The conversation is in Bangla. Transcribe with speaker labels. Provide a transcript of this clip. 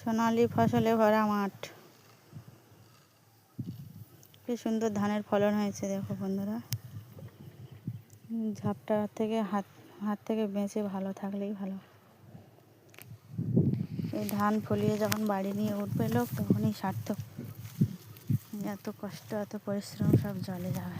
Speaker 1: সোনালি ফসলে ভরা মাঠ। কি সুন্দর ধানের ফলন হয়েছে দেখো বন্ধুরা। ঝাপটা থেকে হাত থেকে বেঁচে ভালো থাকলেই ভালো। এই ধান ফলিয়ে যখন বাড়ি নিয়ে উঠবে লোক তখনই সার্থক। এত কষ্ট এত পরিশ্রম সব জলে যাবে।